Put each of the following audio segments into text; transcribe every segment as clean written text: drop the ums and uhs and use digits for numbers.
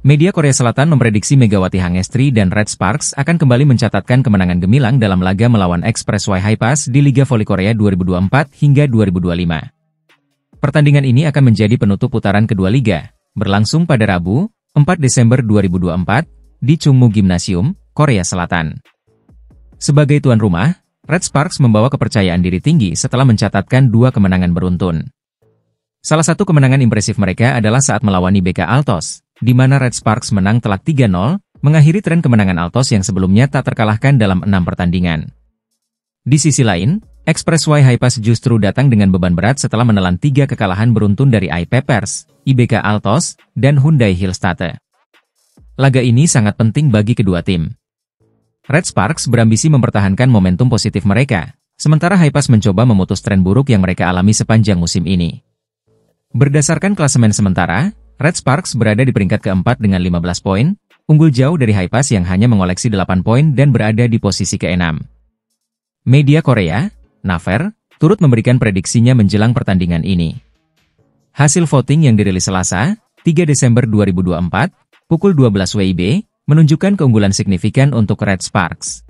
Media Korea Selatan memprediksi Megawati Hangestri dan Red Sparks akan kembali mencatatkan kemenangan gemilang dalam laga melawan Express Y Haipas di Liga Voli Korea 2024 hingga 2025. Pertandingan ini akan menjadi penutup putaran kedua liga, berlangsung pada Rabu, 4 Desember 2024, di Chungmu Gymnasium, Korea Selatan. Sebagai tuan rumah, Red Sparks membawa kepercayaan diri tinggi setelah mencatatkan 2 kemenangan beruntun. Salah satu kemenangan impresif mereka adalah saat melawan IBK Altos, di mana Red Sparks menang telak 3-0, mengakhiri tren kemenangan Altos yang sebelumnya tak terkalahkan dalam 6 pertandingan. Di sisi lain, Express Y Haipas justru datang dengan beban berat setelah menelan 3 kekalahan beruntun dari I-Peppers, IBK Altos, dan Hyundai Hillstate. Laga ini sangat penting bagi kedua tim. Red Sparks berambisi mempertahankan momentum positif mereka, sementara Haipas mencoba memutus tren buruk yang mereka alami sepanjang musim ini. Berdasarkan klasemen sementara, Red Sparks berada di peringkat keempat dengan 15 poin, unggul jauh dari Haipas yang hanya mengoleksi 8 poin dan berada di posisi ke-6. Media Korea, Naver, turut memberikan prediksinya menjelang pertandingan ini. Hasil voting yang dirilis Selasa, 3 Desember 2024, pukul 12 WIB, menunjukkan keunggulan signifikan untuk Red Sparks.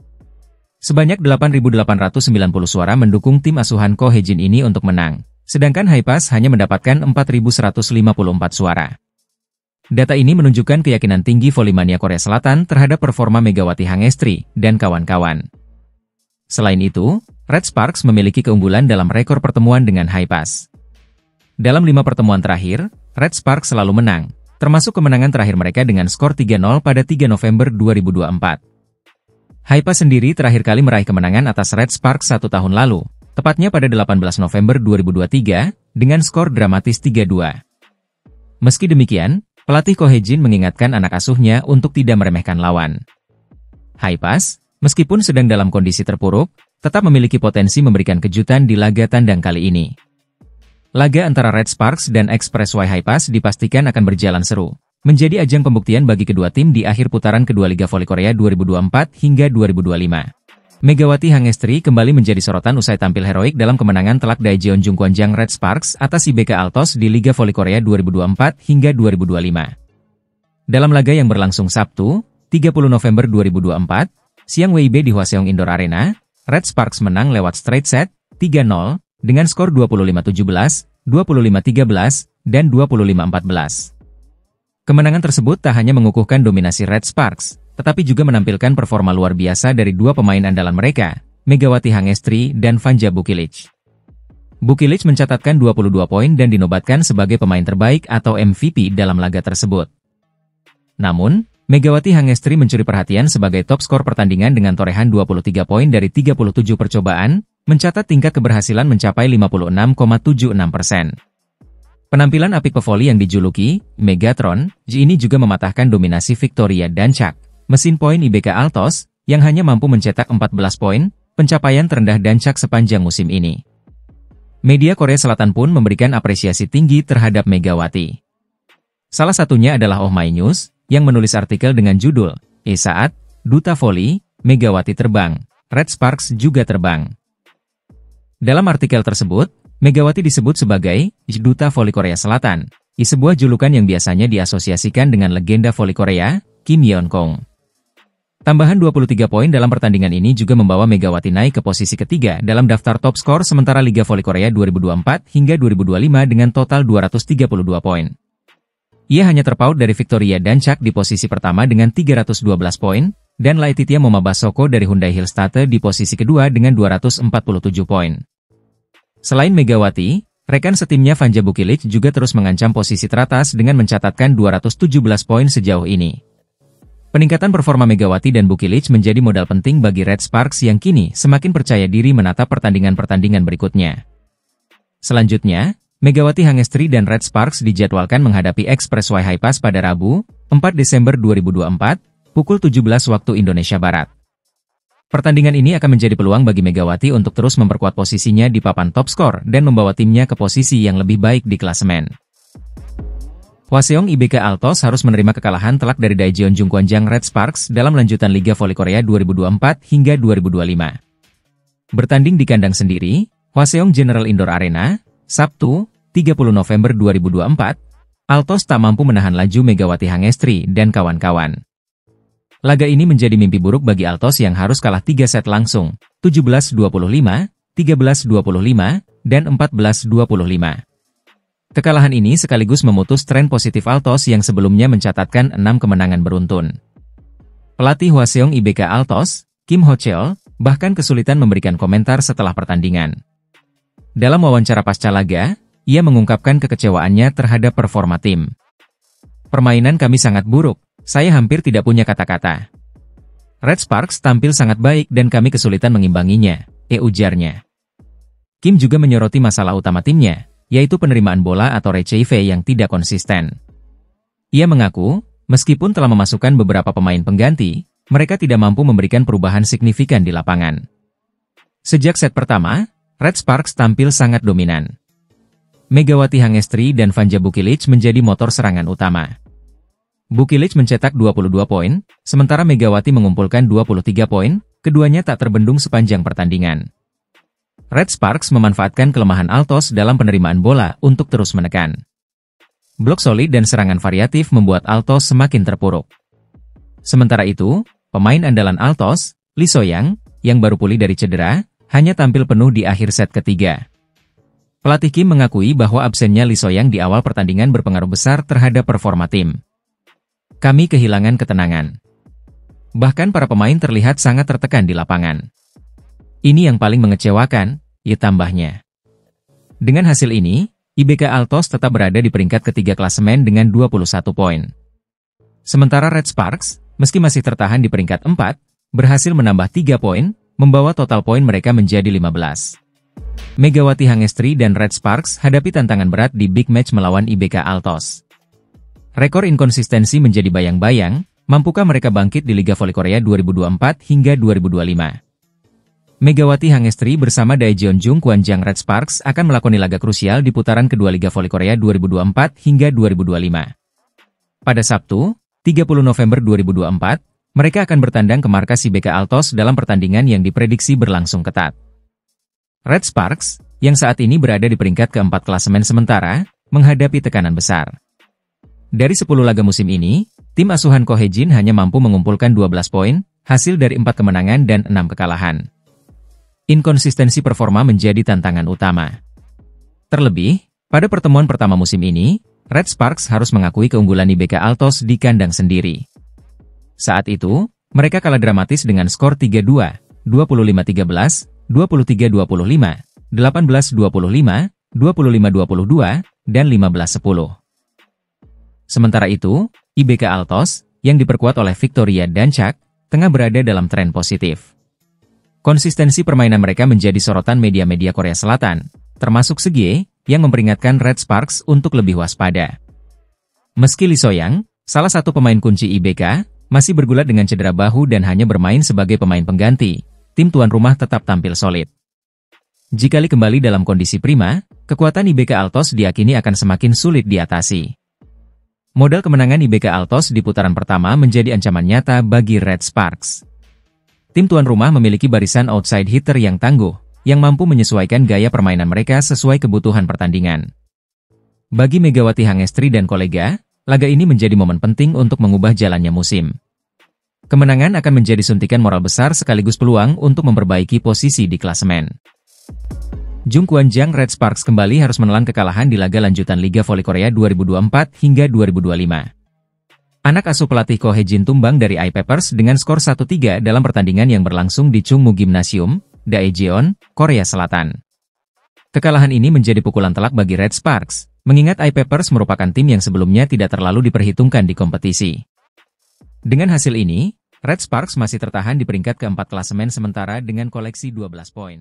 Sebanyak 8.890 suara mendukung tim asuhan Ko Hye-jin ini untuk menang, sedangkan Haipas hanya mendapatkan 4.154 suara. Data ini menunjukkan keyakinan tinggi volimania Korea Selatan terhadap performa Megawati Hangestri dan kawan-kawan. Selain itu, Red Sparks memiliki keunggulan dalam rekor pertemuan dengan Haipas. Dalam 5 pertemuan terakhir, Red Sparks selalu menang, termasuk kemenangan terakhir mereka dengan skor 3-0 pada 3 November 2024. Haipas sendiri terakhir kali meraih kemenangan atas Red Sparks 1 tahun lalu, tepatnya pada 18 November 2023, dengan skor dramatis 3-2. Meski demikian, pelatih Ko Hye-jin mengingatkan anak asuhnya untuk tidak meremehkan lawan. Haipas, meskipun sedang dalam kondisi terpuruk, tetap memiliki potensi memberikan kejutan di laga tandang kali ini. Laga antara Red Sparks dan Express Y Haipas dipastikan akan berjalan seru, menjadi ajang pembuktian bagi kedua tim di akhir putaran kedua Liga Voli Korea 2024 hingga 2025. Megawati Hangestri kembali menjadi sorotan usai tampil heroik dalam kemenangan telak Daejeon Jungkwanjang Red Sparks atas IBK Altos di Liga Voli Korea 2024 hingga 2025. Dalam laga yang berlangsung Sabtu, 30 November 2024, siang WIB di Hwaseong Indoor Arena, Red Sparks menang lewat straight set, 3-0, dengan skor 25-17, 25-13, dan 25-14. Kemenangan tersebut tak hanya mengukuhkan dominasi Red Sparks, tetapi juga menampilkan performa luar biasa dari 2 pemain andalan mereka, Megawati Hangestri dan Vanja Bukilic. Bukilic mencatatkan 22 poin dan dinobatkan sebagai pemain terbaik atau MVP dalam laga tersebut. Namun, Megawati Hangestri mencuri perhatian sebagai top skor pertandingan dengan torehan 23 poin dari 37 percobaan, mencatat tingkat keberhasilan mencapai 56,76%. Penampilan apik pevoli yang dijuluki Megatron, ini juga mematahkan dominasi Victoria Dancak, mesin poin IBK Altos, yang hanya mampu mencetak 14 poin, pencapaian terendah Dancak sepanjang musim ini. Media Korea Selatan pun memberikan apresiasi tinggi terhadap Megawati. Salah satunya adalah Oh My News, yang menulis artikel dengan judul, Saat Duta Voli, Megawati terbang, Red Sparks juga terbang. Dalam artikel tersebut, Megawati disebut sebagai Duta Voli Korea Selatan, sebuah julukan yang biasanya diasosiasikan dengan legenda voli Korea, Kim Yeon-kong. Tambahan 23 poin dalam pertandingan ini juga membawa Megawati naik ke posisi ketiga dalam daftar top skor sementara Liga Voli Korea 2024 hingga 2025 dengan total 232 poin. Ia hanya terpaut dari Victoria Dancak di posisi pertama dengan 312 poin, dan Laetitia Momabasoko dari Hyundai Hillstate di posisi kedua dengan 247 poin. Selain Megawati, rekan setimnya Vanja Bukilic juga terus mengancam posisi teratas dengan mencatatkan 217 poin sejauh ini. Peningkatan performa Megawati dan Bukilic menjadi modal penting bagi Red Sparks yang kini semakin percaya diri menatap pertandingan-pertandingan berikutnya. Selanjutnya, Megawati Hangestri dan Red Sparks dijadwalkan menghadapi Express Y Haipas pada Rabu, 4 Desember 2024, pukul 17 waktu Indonesia Barat. Pertandingan ini akan menjadi peluang bagi Megawati untuk terus memperkuat posisinya di papan top skor dan membawa timnya ke posisi yang lebih baik di klasemen. Hwaseong IBK Altos harus menerima kekalahan telak dari Daejeon Jungkwanjang Red Sparks dalam lanjutan Liga Voli Korea 2024 hingga 2025. Bertanding di kandang sendiri, Hwaseong General Indoor Arena, Sabtu, 30 November 2024, Altos tak mampu menahan laju Megawati Hangestri dan kawan-kawan. Laga ini menjadi mimpi buruk bagi Altos yang harus kalah 3 set langsung, 17-25, 13-25, dan 14-25. Kekalahan ini sekaligus memutus tren positif Altos yang sebelumnya mencatatkan 6 kemenangan beruntun. Pelatih Hwaseong IBK Altos, Kim Ho-cheol, bahkan kesulitan memberikan komentar setelah pertandingan. Dalam wawancara pasca laga, ia mengungkapkan kekecewaannya terhadap performa tim. "Permainan kami sangat buruk, saya hampir tidak punya kata-kata. Red Sparks tampil sangat baik dan kami kesulitan mengimbanginya," ujarnya. Kim juga menyoroti masalah utama timnya, yaitu penerimaan bola atau RCV yang tidak konsisten. Ia mengaku, meskipun telah memasukkan beberapa pemain pengganti, mereka tidak mampu memberikan perubahan signifikan di lapangan. Sejak set pertama, Red Sparks tampil sangat dominan. Megawati Hangestri dan Vanja Bukilic menjadi motor serangan utama. Bukilic mencetak 22 poin, sementara Megawati mengumpulkan 23 poin, keduanya tak terbendung sepanjang pertandingan. Red Sparks memanfaatkan kelemahan Altos dalam penerimaan bola untuk terus menekan. Blok solid dan serangan variatif membuat Altos semakin terpuruk. Sementara itu, pemain andalan Altos, Lee So-young, yang baru pulih dari cedera, hanya tampil penuh di akhir set ketiga. Pelatih Kim mengakui bahwa absennya Lee So-young di awal pertandingan berpengaruh besar terhadap performa tim. "Kami kehilangan ketenangan. Bahkan para pemain terlihat sangat tertekan di lapangan. Ini yang paling mengecewakan," tambahnya. Dengan hasil ini, IBK Altos tetap berada di peringkat ketiga klasemen dengan 21 poin. Sementara Red Sparks, meski masih tertahan di peringkat 4, berhasil menambah 3 poin, membawa total poin mereka menjadi 15. Megawati Hangestri dan Red Sparks hadapi tantangan berat di big match melawan IBK Altos. Rekor inkonsistensi menjadi bayang-bayang, mampukah mereka bangkit di Liga Voli Korea 2024 hingga 2025? Megawati Hangestri bersama Daejeon Jungkwanjang Red Sparks akan melakoni laga krusial di putaran kedua Liga Voli Korea 2024 hingga 2025. Pada Sabtu, 30 November 2024, mereka akan bertandang ke markas IBK Altos dalam pertandingan yang diprediksi berlangsung ketat. Red Sparks, yang saat ini berada di peringkat keempat klasemen sementara, menghadapi tekanan besar. Dari 10 laga musim ini, tim asuhan Ko Hae-jin hanya mampu mengumpulkan 12 poin, hasil dari 4 kemenangan dan 6 kekalahan. Inkonsistensi performa menjadi tantangan utama. Terlebih, pada pertemuan pertama musim ini, Red Sparks harus mengakui keunggulan IBK Altos di kandang sendiri. Saat itu, mereka kalah dramatis dengan skor 3-2, 25-13, 23-25, 18-25, 25-22, dan 15-10. Sementara itu, IBK Altos, yang diperkuat oleh Victoria dan Chak, tengah berada dalam tren positif. Konsistensi permainan mereka menjadi sorotan media-media Korea Selatan, termasuk Segie, yang memperingatkan Red Sparks untuk lebih waspada. Meski Lee So-young, salah satu pemain kunci IBK, masih bergulat dengan cedera bahu dan hanya bermain sebagai pemain pengganti, tim tuan rumah tetap tampil solid. Jika Lee kembali dalam kondisi prima, kekuatan IBK Altos diyakini akan semakin sulit diatasi. Modal kemenangan IBK Altos di putaran pertama menjadi ancaman nyata bagi Red Sparks. Tim tuan rumah memiliki barisan outside hitter yang tangguh, yang mampu menyesuaikan gaya permainan mereka sesuai kebutuhan pertandingan. Bagi Megawati Hangestri dan kolega, laga ini menjadi momen penting untuk mengubah jalannya musim. Kemenangan akan menjadi suntikan moral besar sekaligus peluang untuk memperbaiki posisi di klasemen. Jungkwanjang Red Sparks kembali harus menelan kekalahan di laga lanjutan Liga Voli Korea 2024 hingga 2025. Anak asuh pelatih Ko Hae-jin tumbang dari I-Papers dengan skor 1-3 dalam pertandingan yang berlangsung di Chungmu Gymnasium, Daejeon, Korea Selatan. Kekalahan ini menjadi pukulan telak bagi Red Sparks, mengingat I-Papers merupakan tim yang sebelumnya tidak terlalu diperhitungkan di kompetisi. Dengan hasil ini, Red Sparks masih tertahan di peringkat keempat klasemen sementara dengan koleksi 12 poin.